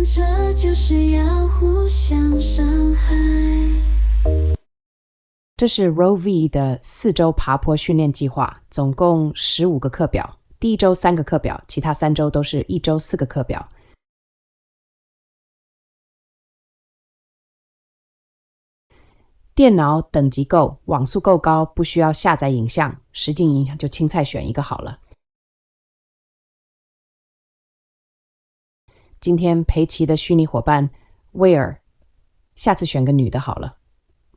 翻车就是要互相伤害。这是 ROUVY 的4周爬坡训练计划，总共15个课表。第1周3个课表，其他3周都是1周4个课表。电脑等级够，网速够高，不需要下载影像，实境影像就青菜选一个好了。今天陪骑的虚拟伙伴威尔，下次选个女的好了。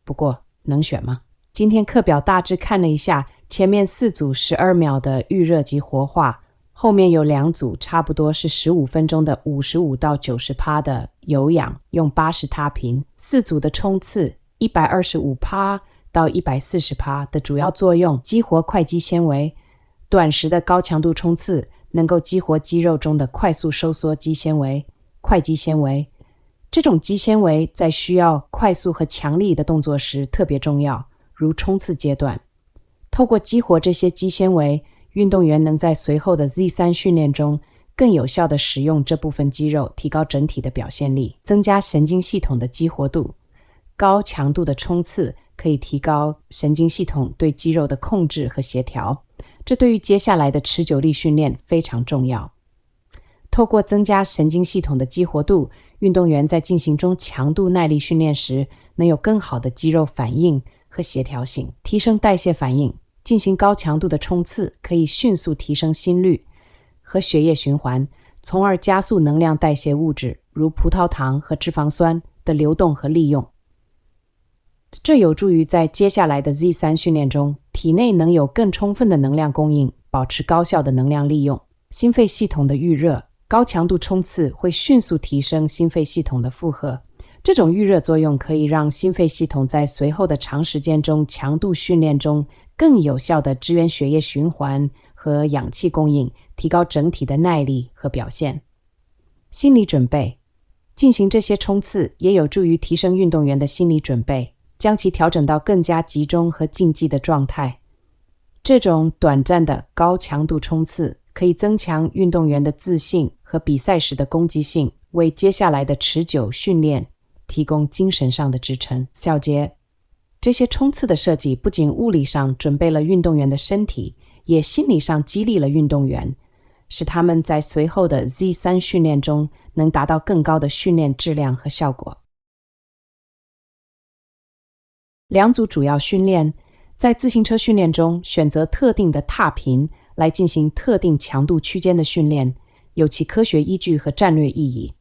不过能选吗？今天课表大致看了一下，前面4组12秒的预热及活化，后面有2组差不多是15分钟的55到90%的有氧，用80踏频，4组的冲刺125%到140%的主要作用激活快肌纤维，短时的高强度冲刺能够激活肌肉中的快速收缩肌纤维、快肌纤维。这种肌纤维在需要快速和强力的动作时特别重要，如冲刺阶段。透过激活这些肌纤维，运动员能在随后的 Z3 训练中更有效地使用这部分肌肉，提高整体的表现力，增加神经系统的激活度。高强度的冲刺可以提高神经系统对肌肉的控制和协调，这对于接下来的持久力训练非常重要。透过增加神经系统的激活度，运动员在进行中强度耐力训练时，能有更好的肌肉反应和协调性，提升代谢反应。进行高强度的冲刺可以迅速提升心率和血液循环，从而加速能量代谢物质，如葡萄糖和脂肪酸的流动和利用。这有助于在接下来的 Z3 训练中，体内能有更充分的能量供应，保持高效的能量利用。心肺系统的预热，高强度冲刺会迅速提升心肺系统的负荷。这种预热作用可以让心肺系统在随后的长时间中强度训练中更有效地支援血液循环和氧气供应，提高整体的耐力和表现。心理准备，进行这些冲刺也有助于提升运动员的心理准备，将其调整到更加集中和竞技的状态。这种短暂的高强度冲刺可以增强运动员的自信和比赛时的攻击性，为接下来的持久训练提供精神上的支撑。小结，这些冲刺的设计不仅物理上准备了运动员的身体，也心理上激励了运动员，使他们在随后的 Z3 训练中能达到更高的训练质量和效果。2组主要训练，在自行车训练中选择特定的踏频来进行特定强度区间的训练，有其科学依据和战略意义。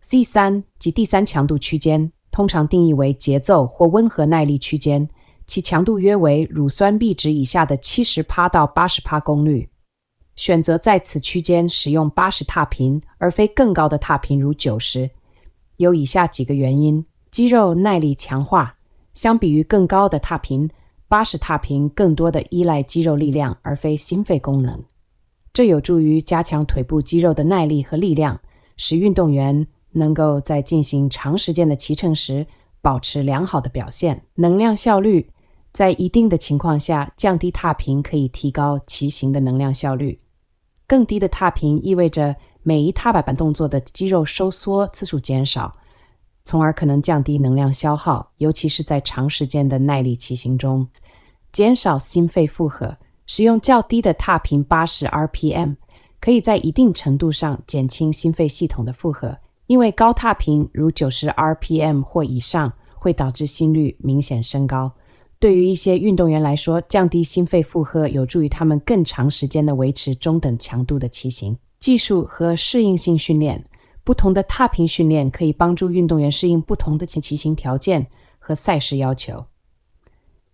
Z3 及第3强度区间通常定义为节奏或温和耐力区间，其强度约为乳酸铋值以下的 70% 到 80% 功率。选择在此区间使用80踏频，而非更高的踏频如90，有以下几个原因：肌肉耐力强化，相比于更高的踏频，80踏频更多的依赖肌肉力量而非心肺功能，这有助于加强腿部肌肉的耐力和力量，使运动员能够在进行长时间的骑乘时保持良好的表现。能量效率，在一定的情况下，降低踏频可以提高骑行的能量效率。更低的踏频意味着每一踏板动作的肌肉收缩次数减少，从而可能降低能量消耗，尤其是在长时间的耐力骑行中。减少心肺负荷，使用较低的踏频80 RPM， 可以在一定程度上减轻心肺系统的负荷，因为高踏频如90 RPM 或以上会导致心率明显升高。对于一些运动员来说，降低心肺负荷有助于他们更长时间的维持中等强度的骑行。技术和适应性训练，不同的踏频训练可以帮助运动员适应不同的骑行条件和赛事要求。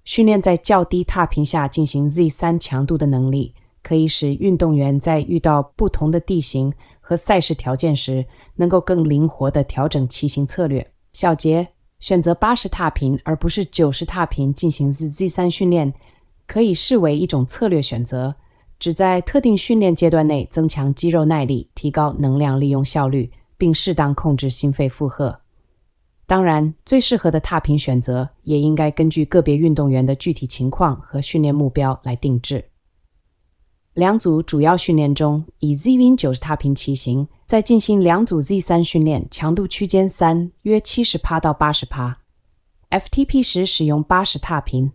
训练在较低踏频下进行 Z3 强度的能力，可以使运动员在遇到不同的地形和赛事条件时，能够更灵活地调整骑行策略。小结，选择80踏频而不是90踏频进行 Z3 训练，可以视为一种策略选择，只在特定训练阶段内增强肌肉耐力，提高能量利用效率，并适当控制心肺负荷。当然，最适合的踏频选择也应该根据个别运动员的具体情况和训练目标来定制。两组主要训练中，以 Z-Wing 90踏频骑行，再进行两组 Z3 训练，强度区间3，约70%到80%。FTP 时使用80踏频，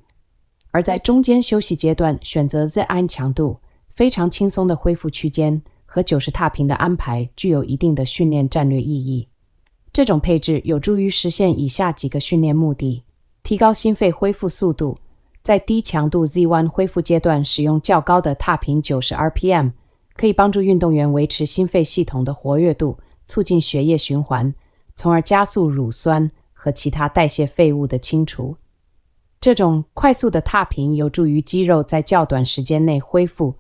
而在中间休息阶段选择 Z1 强度，非常轻松的恢复区间和90踏频的安排具有一定的训练战略意义。这种配置有助于实现以下几个训练目的：提高心肺恢复速度，在低强度 Z1 恢复阶段使用较高的踏频90 RPM， 可以帮助运动员维持心肺系统的活跃度，促进血液循环，从而加速乳酸和其他代谢废物的清除。这种快速的踏频有助于肌肉在较短时间内恢复，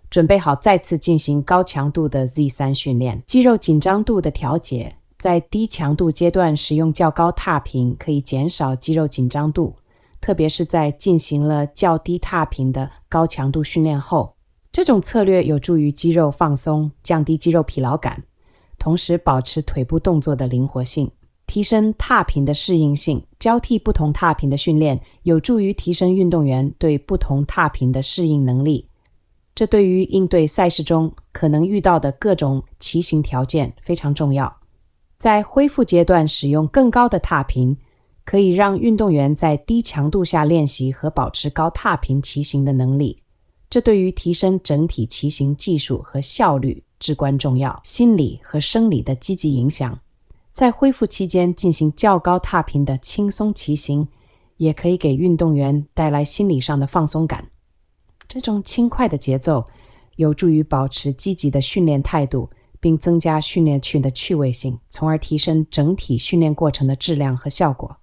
准备好再次进行高强度的 Z3 训练。肌肉紧张度的调节，在低强度阶段使用较高踏频可以减少肌肉紧张度，特别是在进行了较低踏频的高强度训练后。这种策略有助于肌肉放松，降低肌肉疲劳感，同时保持腿部动作的灵活性，提升踏频的适应性。交替不同踏频的训练有助于提升运动员对不同踏频的适应能力，这对于应对赛事中可能遇到的各种骑行条件非常重要。在恢复阶段使用更高的踏频，可以让运动员在低强度下练习和保持高踏频骑行的能力，这对于提升整体骑行技术和效率至关重要。心理和生理的积极影响，在恢复期间进行较高踏频的轻松骑行，也可以给运动员带来心理上的放松感。这种轻快的节奏有助于保持积极的训练态度，并增加训练群的趣味性，从而提升整体训练过程的质量和效果。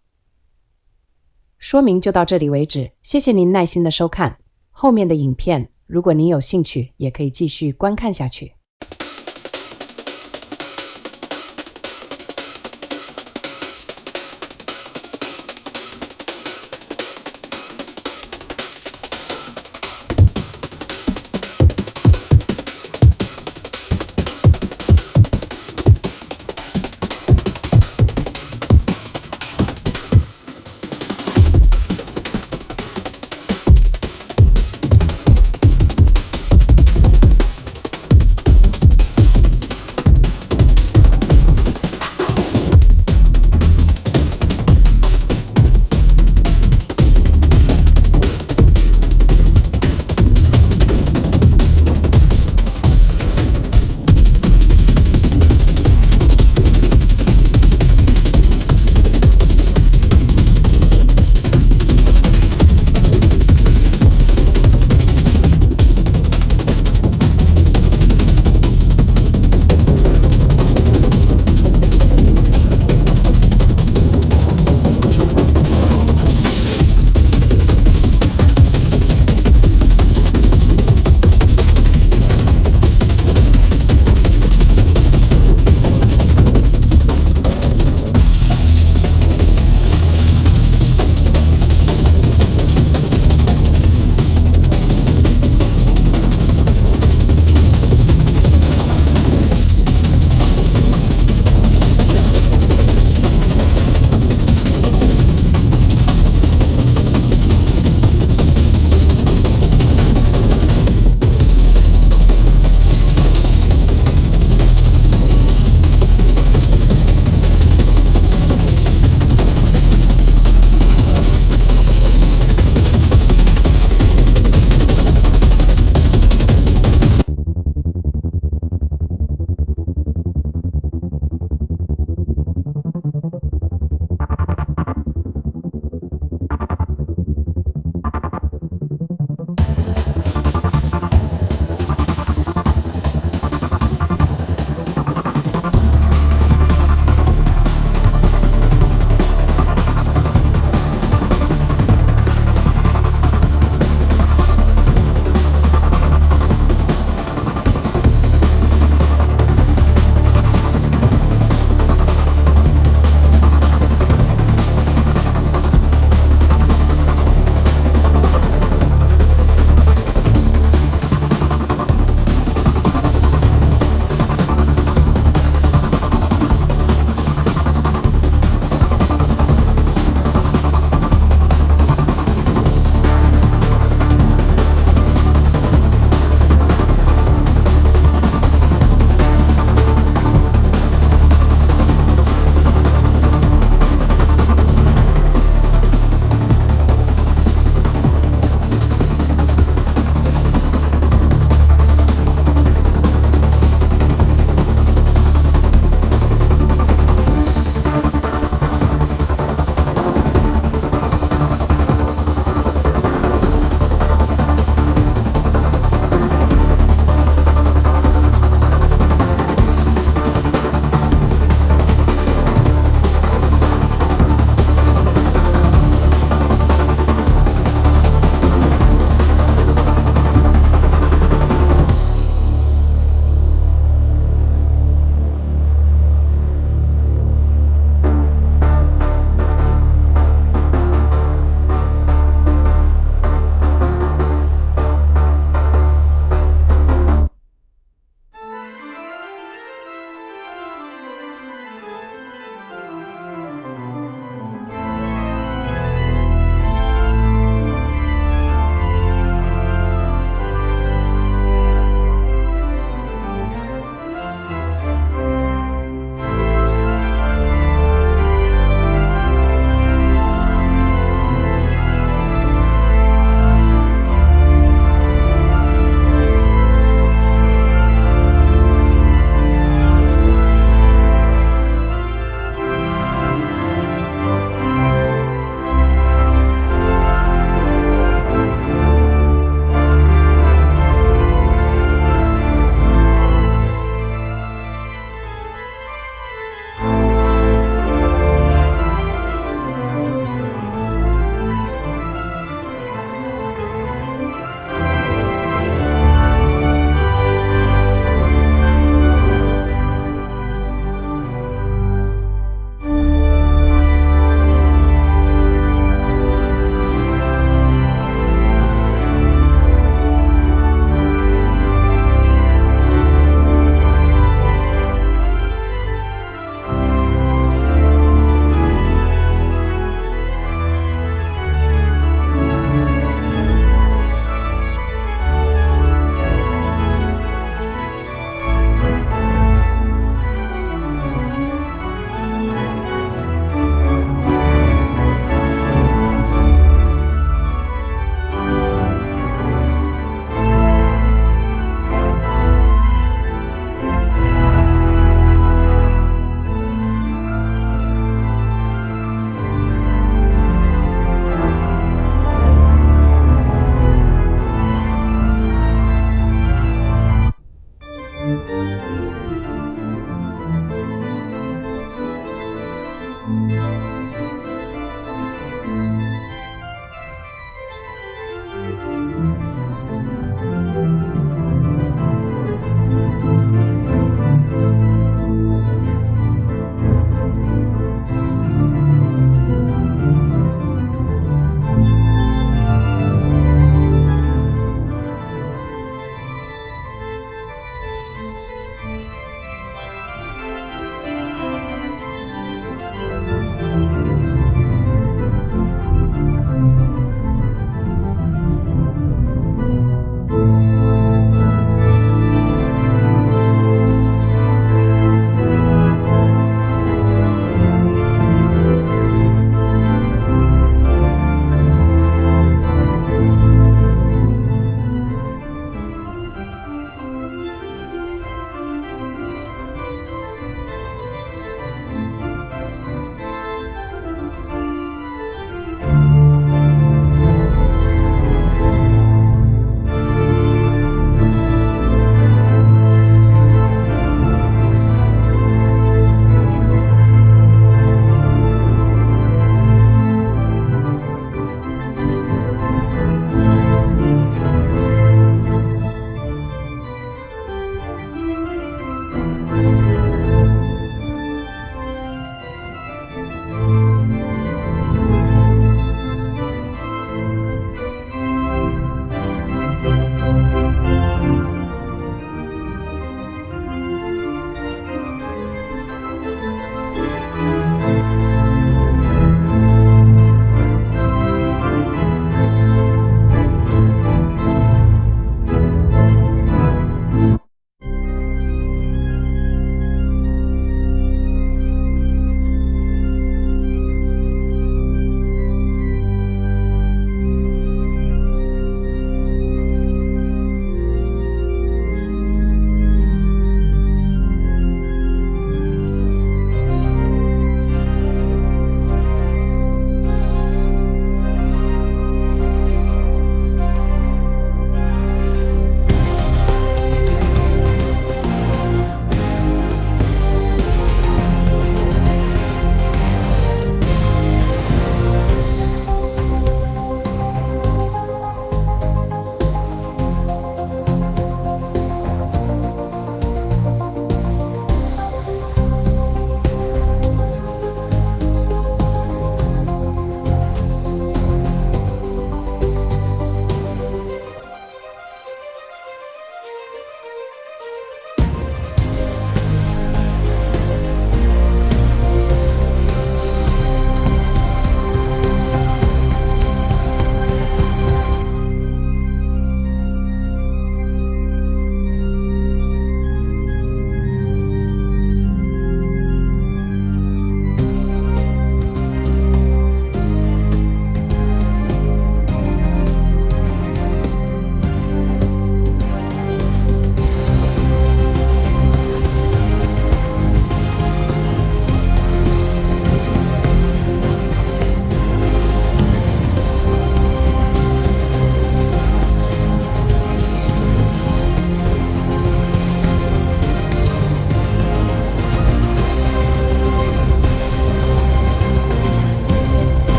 说明就到这里为止，谢谢您耐心的收看。后面的影片，如果您有兴趣，也可以继续观看下去。